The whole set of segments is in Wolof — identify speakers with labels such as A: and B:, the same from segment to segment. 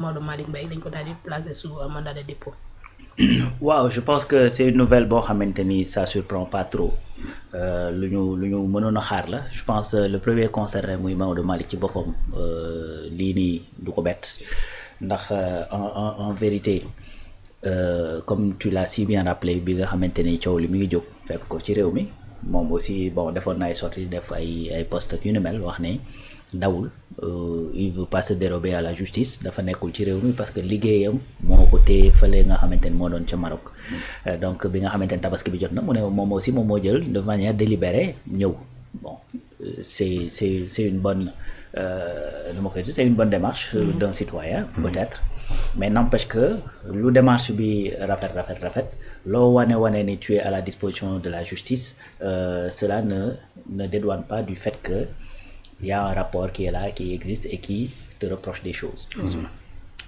A: Maodo Malick Mbaye dañ ko daal di placer sous mandat de dépôt.
B: waaw je pense que c'est une nouvelle boo xamante ni ça surprend pas trop lu ñu mënoon a xaar la je pense le premier concerné muy Maodo Malick ci boppam lii nii du ko bett ndax en vérité comme tu l'as si bien rappelé bi nga xamante ni coow li mi ngi jóg fekk ko ci réew mi moom aussi bon defoon na ay sorties def ay post ak yu ni mel wax ne dawul il veut pas se dérober à la justice dafa nekkul ci réew mi parce que liggéeyam moo ko téye fële nga xamante ni moo doon ca Maroc donc bi nga xamante ni tabaski bi jot na mu ne moom aussi moom moo jël de manière délibérée ñëw bon c'est une bonne c'est une bonne démarche d'un citoyen peut-être mais n'empêche que lu démarche bi rafet loo wane ni tu es à la disposition de la justice cela ne dédouane pas du fait que il y a un rapport qui est là, qui existe et qui te reproche des choses.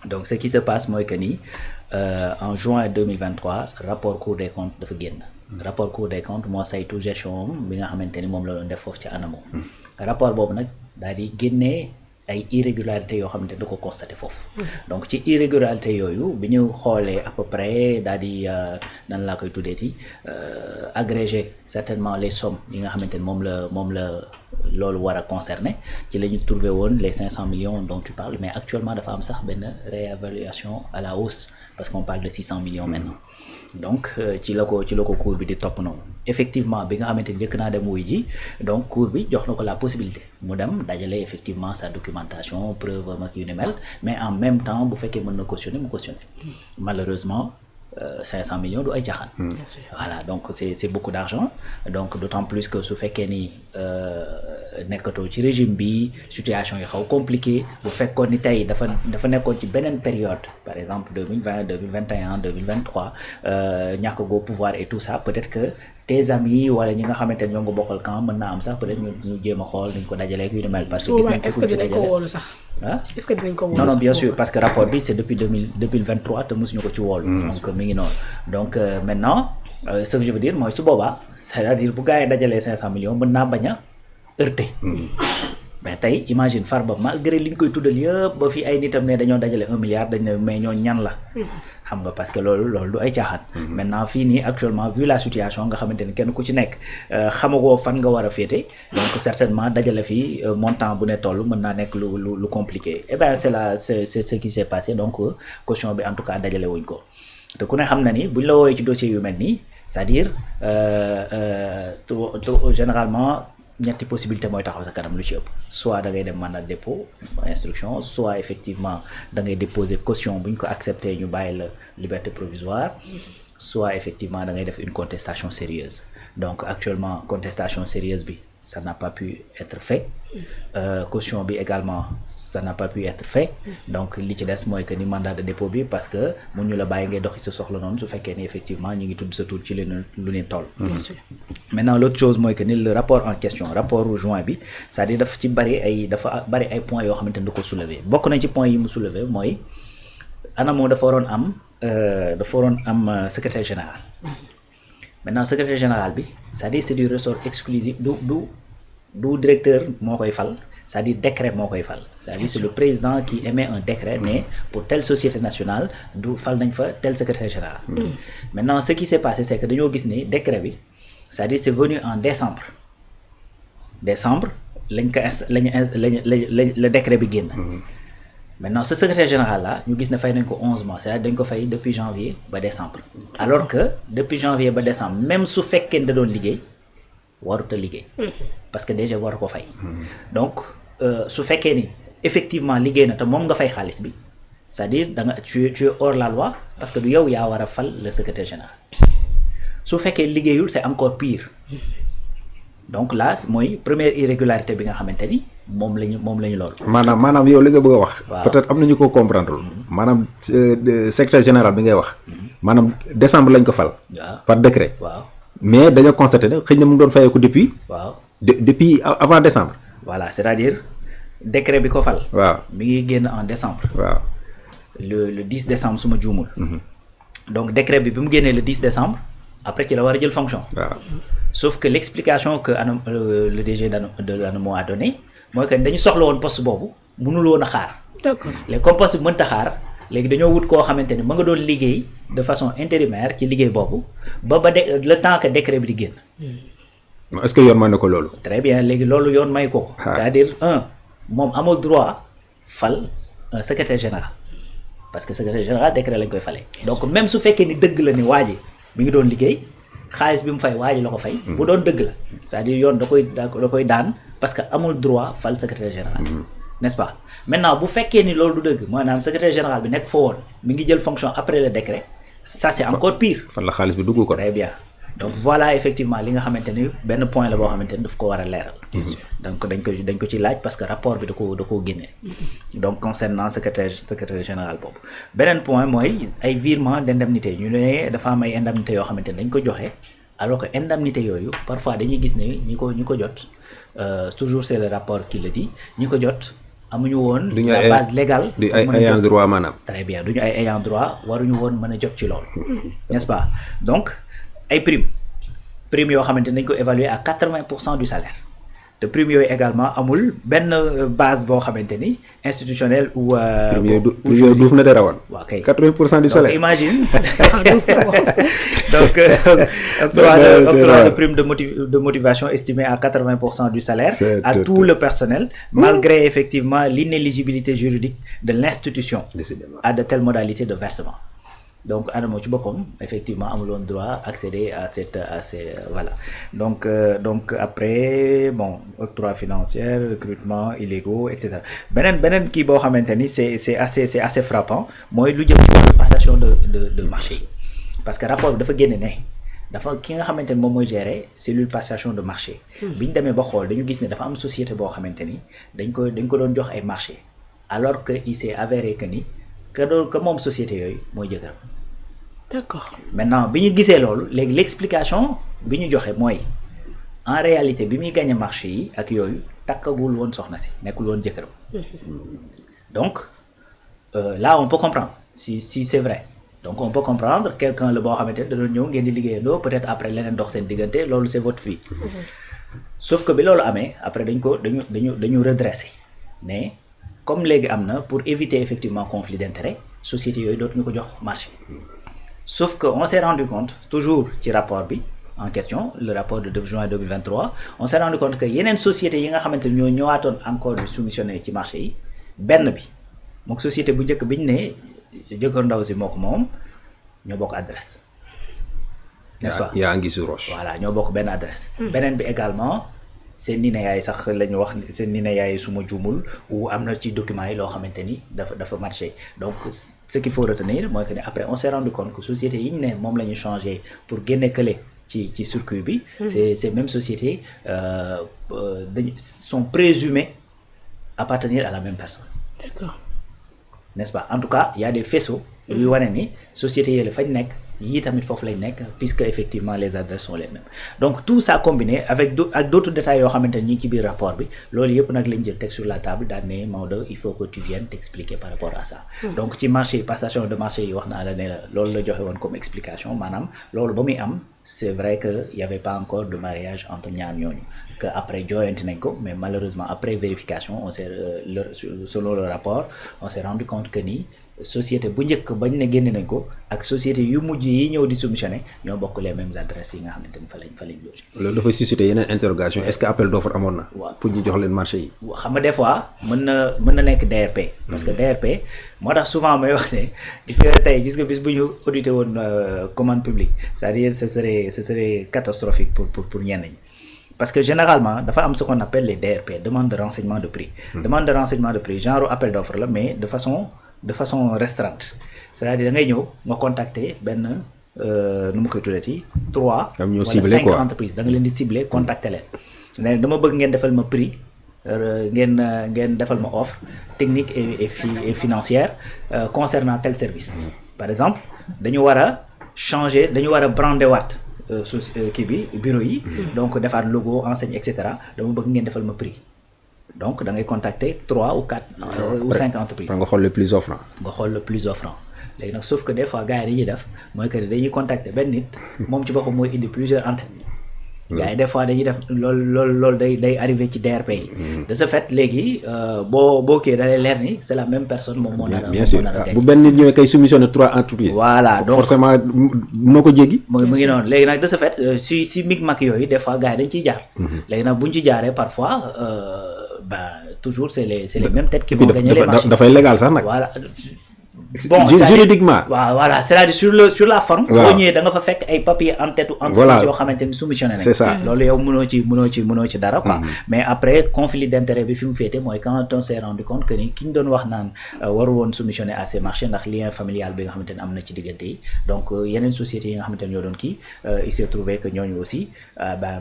B: Donc ce qui se passe mooy que ni en juin 2023 rapport Cour des comptes dafa génn. Rapport Cour des comptes moo saytu gestion bi nga xamante ni moom la doon def foofu ci ANAMO. Rapport boobu nag daal di génnee ay irrégularités yoo xamante ni da ko constaté foofu. Donc ci irrégularité yooyu bi ñu xoolee à peu près daal di nan laa koy tuddeeti agréger certainement les sommes yi nga xamante ni moom la loolu war a concerner ci la ñu trouvé woon les 500 millions dont tu parles mais actuellement dafa am sax benn réévaluation à la hausse parce qu'on parle de 600 millions maintenant donc ci la ko cour bi di topp noonu effectivement bi nga xamante ni njëkk naa dem wuy ji donc cour bi jox na ko la possibilité mu dem dajale effectivement sa documentation preuve am ak yu ni mel mais en même temps bu fekkee mën na cautionner mu cautionner malheureusement 500 millions du ay caaxaan. Voilà donc c'est beaucoup d'argent donc d'autant plus que su fekkee ni nekkatoo ci régime bi situation yi xaw compliqué bu fekkoon ni tey dafa nekkoon ci beneen période par exemple 2020 2021 2023 ñàkk goo pouvoir et tout ça peut-être que tes amis wala ñi nga xamante ne ñoo nga bokkal camp mën naa am sax peut-être ñu jéem a xool nuñ ko dajalee ak yu ni mel. parce que gis nañ
A: est-ce que dinañ ko wóolu sax. est-ce que dinañ ko wóolu
B: non bien sûr parce que rapport bi c'est depuis 2023 te mosuñu ko ci wóolu. donc mi ngi noonu donc maintenant ce que je veux dire mooy su boobaa c'est-à-dire bu gars yi dajalee 500 millions mën naa bañ a heurter. mais tey imagine Farba malgré li ñu koy tuddal yëpp ba fi ay nitam ne dañoo dajale 1 milliard dañ ne mais ñoo ñan la. xam nga parce que loolu du ay caaxaan. maintenant fii nii actuellement vu la situation nga xamante ni kenn ku ci nekk xamagoo fan nga war a féete donc certainement dajale fii montant bu ne toll mën naa nekk lu compliqué et bien c'est ce qui s'est passé donc caution bi en tout cas dajale wuñ ko te ku ne xam na ni buñ la woowee ci dossier yu mel nii c'est-à-dire généralement. ñetti possibilité mooy taxaw sa kanam lu ci ëpp soit da ngay dem mandat de dépôt instruction soit effectivement da ngay déposer caution bu ñu ko accepté ñu bàyyi la liberté provisoire soit effectivement da ngay def une contestation sérieuse donc actuellement contestation sérieuse bi ça n'a pas pu être fait caution bi également ça n'a pas pu être fait donc li ci des mooy que ni mandat de dépôt bi parce que mun ñu la bàyyi ngay doxi sa soxla noonu su fekkee ni effectivement ñu ngi tudd sa tur ci lu ne toll. Maintenant l'autre chose mooy que ni le rapport en question rapport juin bi c'est-à-dire dafa bari ay points yoo xamante ni da ko soulever bokk nañ ci points yi mu soulever mooy ANAMO dafa waroon am secrétaire général. Maintenant secrétaire général bi c'est-à-dire c'est du ressort exclusif du directeur moo koy fal c'est-à-dire décret moo koy fal c'est-à-dire c'est le président qui émet un décret mais pour telle société nationale du fal nañ fa tel secrétaire général. Maintenant ce qui s'est passé c'est que dañoo gis ne décret bi c'est-à-dire c'est venu en décembre le décret bi génn. Maintenant ce secrétaire général là ñu gis ne fay nañ ko 11 mois c'est-à-dire dañ ko fay depuis janvier ba décembre alors que depuis janvier ba décembre même su fekkee da doon liggéey warut a liggéey parce que déjà waru ko fay donc su fekkee ni effectivement liggéey na te moom nga fay xaalis bi c'est-à-dire da nga tu es hors la loi parce que du yow yaa war a fal le secrétaire général su fekkee liggéeyul c'est encore pire donc là mooy première irrégularité bi nga xamante ni moom lañu lool.
C: maanaam yow li nga bëgg a wax. peut-être am na ñu ko comprendre maanaam secrétaire général bi ngay wax. maanaam décembre lañ ko fal. par décret.
B: waaw
C: mais dañoo constaté ne xëy na mu ngi doon fayeeku depuis.
B: waaw
C: depuis avant décembre.
B: voilà c'est-à-dire décret bi ko fal.
C: waaw
B: mi ngi génn en décembre.
C: waaw
B: le 10 décembre su ma juumul. donc décret bi mu génnee le 10 décembre après ci la war a jël fonction.
C: waaw
B: sauf que l'explication que le DG de l'ANAMO a donné mooy que dañu soxla woon poste boobu mënul woon a xaar.
A: d'accord
B: léegi comme poste bi mënta xaar léegi dañoo wut koo xamante ni ma nga doon liggéey de façon intérimaire ci liggéey boobu ba le temps que décret bi di génn.
C: est-ce que yoon may na ko loolu.
B: très bien léegi loolu yoon may ko. c'est-à-dire moom amul droit fal un secrétaire général parce que secrétaire général décret lañ koy fale donc même su fekkee ni dëgg la ni waa ji mi ngi doon liggéey xaalis bi mu fay waa ji la ko fay. bu doon dëgg la c'est-à-dire yoon da koy daan parce que amul droit fal secrétaire général. n'est-ce pas maintenant bu fekkee ni loolu du dëgg maanaam secrétaire général bi nekk fa woon mi ngi jël fonction après le décret ça c'est encore pire.
C: fan la xaalis bi dugg ko.
B: très bien donc voilà effectivement li nga xamante ni benn point la boo xamante ni daf ko war a leeral. donc dañ ko ci laaj parce que rapport bi da koo génne. donc concernant secrétaire général boobu. beneen point mooy ay virement d'indemnité ñu ne dafa am ay indemnité yoo xamante ni dañ ko joxe alors que indemnité yooyu parfois dañuy gis ne ñi ko jot toujours c'est le rapport qui le dit ñi ko jot. amuñu woon la base légale.
C: du ay ayant droit maanaam.
B: très bien duñu ay ayant droit waruñu woon mën a jot ci loolu. n'est-ce pas donc ay prime yoo xamante ni dañ ko évaluer à 80% du salaire te prime yooyu également amul benn base boo xamante ni institutionnelle ou.
C: prime yooyu duuf na dara woon.
B: waaw kay
C: 80% du salaire
B: donc imagine donc octroi de prime de motivation estimée à 80% du salaire à tout le personnel malgré effectivement l'inéligibilité juridique de l'institution à de telles modalités de versement. donc ANAMO ci boppam effectivement amuloon droit accéder à ces voilà donc après bon octroi financier recrutement illégaux et cetera beneen kii boo xamante ni c'est assez frappant mooy lu jëm ci passation de marché yi parce que rapport bi dafa génne ne dafa ki nga xamante ni moom mooy gérer cellule passation de marché bi ñu demee ba xool dañu gis ne dafa am société boo xamante ni dañ ko doon jox ay marché alors que il s'est avéré que ni que moom société yooyu mooy jëkkëram.
A: d'accord
B: maintenant bi ñu gisee loolu léegi l'explication bi ñu joxe mooy en réalité bi muy gagné marché yi ak yooyu takkagul woon soxna si nekkul woon jëkkëram. donc là on peut comprendre si c'est vrai donc on peut comprendre quelqu'un la boo xamante ne da doon ñëw ngeen di liggéeyandoo peut-être après leneen dox seen diggante loolu c'est votre vie. sauf que bi loolu amee après dañu redresser mais comme léegi am na pour éviter effectivement conflit d'intérêt société yooyu dootuñu ko jox marché. sauf que on s'est rendu compte toujours ci rapport bi en question le rapport de 2 juin 2023 on s'est rendu compte que yeneen sociétés yi nga xamante ni ñoo ñëwaatoon encore di soumissionné ci marché yi benn bi moom société bu njëkk bi ñu ne jëkkër ndaw si moo ko moom ñoo bokk adresse. n'est-ce pas
C: yaa ngi sur roche.
B: voilà ñoo bokk benn adresse. beneen bi également seen nina yaay sax la ñu wax seen nina yaay suma juumul ou am na ci documents yi loo xamante ni dafa marché donc ce qu'il faut retenir mooy que ne après on s'est rendu compte que société yi ñu ne moom la ñu changé pour génne kële ci circuit bi. ces mêmes sociétés sont présumées appartenir à la même personne.
A: D'accord.
B: N'est-ce pas en tout cas il y a des faisceaux yuy wane ni sociétés yi la fañ nekk yii tamit foofu lañ nekk puisque effectivement les adresses sont les mêmes donc tout ça combiné avec d'autres détails yoo xamante ni ñu ngi ci biir rapport bi loolu yëpp nag lañ jël teg sur la table daal ne Maodo il faut que tu viennes t'expliquer par rapport à ça. donc ci marché passation de marché yi wax naa la ne la loolu la joxe woon comme explication maanaam loolu ba muy am c'est vrai que y avait pas encore de mariage entre ñaar ñooñu que après jooyanti nañ ko mais malheureusement après vérification on s'est selon le rapport on s'est rendu compte que ni société bu njëkk bañ ne génne nañ ko ak société yu mujj yi ñëw di soumissionné ñoo bokk les mêmes adresses yi nga xamante ni fa lañ logé.
C: loolu dafay susciter yeneen interrogation est-ce que appel d'offre amoon na.
B: waaw
C: pour ñu jox leen marché yi.
B: xam nga des fois mën na nekk DRP. parce que DRP moo tax souvent may wax ne gis nga bis bu ñu audité woon commande publique c'est-à-dire ce serait catastrophique pour ñenn ñi. parce que généralement dafa am ce qu'on appelle les DRP demande de renseignement de prix. demande de renseignement de prix genre appel d'offre la mais de façon restreinte c'est-à-dire da ngay ñëw nga contacter benn nu mu koy tuddati 3 wala 5 entreprises da nga leen di cibler contacter leen ne dama bëgg ngeen defal ma prix ngeen defal ma offre technique et financière concernant tel service par exemple dañu war a brander waat kii bi bureau yi donc defaat logo enseigne et cetera dama bëgg ngeen defal ma prix donc da ngay contacter 3 ou 4 ou 5 entreprises.
C: nga xool le plus offrant.
B: léegi nag sauf que des fois gars yi dañuy def mooy que dañuy contacter benn nit moom ci boppam mooy indi plusieurs antennes. gars yi des fois dañuy def loolu day arrivé ci DRP yi. De ce fait léegi boo kii da lay leer ni c'est la même personne moom moo nar a.
C: bien sûr bu benn nit ñëwee kay soumissionné 3 entreprises.
B: voilà donc
C: forcément noo ko jéggi.
B: mu ngi noonu léegi nag de ce fait si micmac yooyu des fois gars yi dañ ciy jaar. léegi nag buñ ci jaaree parfois toujours c'est les mêmes têtes qui vont gagner les marchés.
C: dafay légal sax nag.
B: voilà. Bon
C: juridiquement
B: voilà c'est-à-dire sur la forme. boo ñëwee da nga fa fekk ay papiers en tête entreprise yoo xamante ni soumissionné nañ.
C: c'est ça
B: loolu yow mënoo ci dara quoi. mais après conflit d'intérêt bi fi mu féete mooy quand on s'est rendu compte que ni ki ñu doon wax naan waru woon soumissionné à ces marchés ndax lien familial bi nga xamante ne am na ci diggante yi donc yeneen sociétés yi nga xamante ne ñoo doon kii il s'est trouvé que ñooñu aussi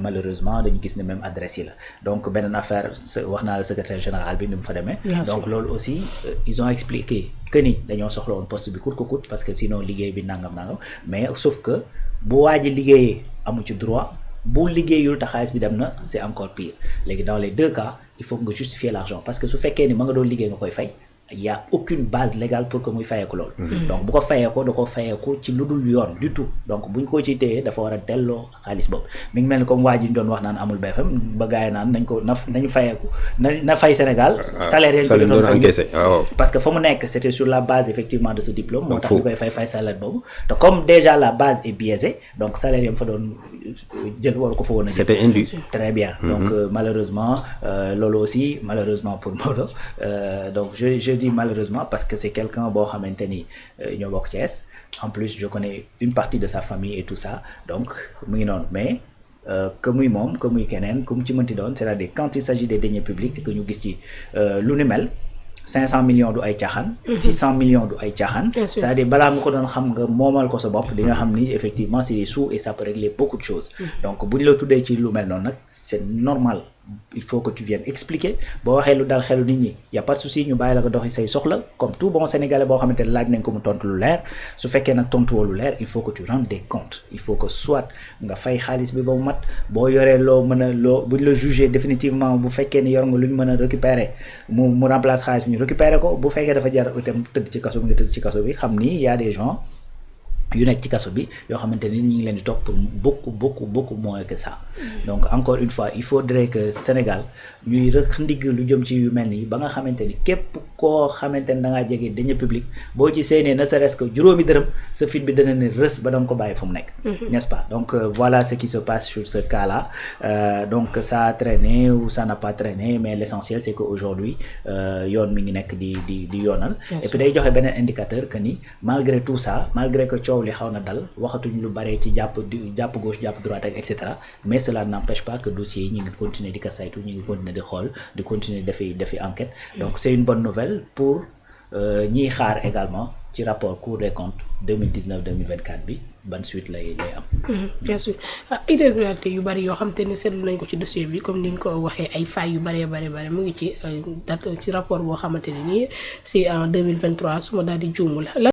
B: malheureusement dañu gis ne même adresse yi la donc beneen affaire wax naa la secrétaire général bi ni mu fa demee. donc loolu aussi ils ont expliqué que ni dañoo soxla woon poste bi coûte que coûte parce que sinon liggéey bi nangam mais sauf que bu waa ji liggéeyee amu ci droit bu liggéeyul te xaalis bi dem na c'est encore pire léegi dans les deux cas il faut nga justifier l'argent parce que su fekkee ni ma nga doon liggéey nga koy fay il y a aucune base légale pour que muy fayeeku loolu. donc bu ko fayeeku da ko fayeeku ci lu dul yoon du tout donc buñ ko ci téyee dafa war a delloo xaalis boobu mi ngi mel ni comme waa ji ñu doon wax naan amul BFM ba gars yi naan nañu fayeeku na fay Sénégal. salaire yi ñu doon fay parce que fa mu nekk c'était sur la base effectivement de ce diplôme. moo tax ñu koy fay salaire boobu te comme déjà la base est biaisée donc salaire yam fa doon jël waru ko fa woon a.
C: c'était indu.
B: très bien donc malheureusement loolu aussi malheureusement pour Maodo donc je dis malheureusement parce que c'est quelqu'un boo xamante ni ñoo bokk Thiès en plus je connais une partie de sa famille et tout ça donc mu ngi noonu mais que muy moom que muy keneen ku mu ci mënti doon c'est-à-dire quand il s'agit des deniers publics et que ñu gis ci lu ni mel 500 millions du ay caaxaan 600 millions du ay caaxaan c'est-à-dire balaa nga ko doon xam nga moomal ko sa bopp di nga xam ni effectivement c'est des sous et ça peut régler beaucoup de choses donc bu ñu la tuddee ci lu mel noonu nag c'est normal il faut que tu viennes expliquer boo waxee lu dal xelu nit ñi y a pas de souci ñu bàyyi la ko doxi say soxla comme tout bon sénégalais boo xamante ne laaj nañ ko mu tontu lu leer su fekkee nag tontu woo lu leer il faut que tu rendes des comptes il faut que soit nga fay xaalis bi ba mu mat boo yoree loo mën a loo buñ la juger définitivement bu fekkee ni yor nga lu ñu mën a récupérer mu remplace xaalis bi ñu récupérer ko bu fekkee dafa jar itam tëdd ci kaso bi nga tëdd ci kaso bi xam ni y a des gens yu nekk ci kaso bi yoo xamante ni ñu ngi leen di topp pour beaucoup moins que ça donc encore une fois il faudrait que Sénégal ñuy rëq ndigg lu jëm ci yu mel nii ba nga xamante ni képp koo xamante ni da ngaa jege deniers publics boo ci seenee ne serait-ce que juróomi dërëm sa fit bi dana ne rës ba da nga ko bàyyi fu mu nekk n'est-ce pas donc voilà ce qui se passe sur ce cas-là donc ça a traîné ou ça n'a pas traîné mais l'essentiel c'est que aujourd'hui yoon mi ngi nekk di yoonal et puis day joxe beneen indicateur que ni malgré tout ça malgré que coow li xaw na dal waxatuñ lu bare ci jàpp gauche jàpp droite ak et cetera mais cela n'empêche pas que dossiers yi ñu ngi continuer di ko saytu ñu ngi continuer di xool di continuer defi enquête donc c'est une bonne nouvelle pour ñiy xaar également ci rapport Cour des comptes 2019-2024 bi ban suite lay am.
A: bien sûr irrégularité yu bari yoo xam te ne seetlu nañ ko ci dossier bi comme ni nga ko waxee ay failles yu bari mu ngi ci rapport boo xamante ne nii c'est en 2023 su ma daal di juumul.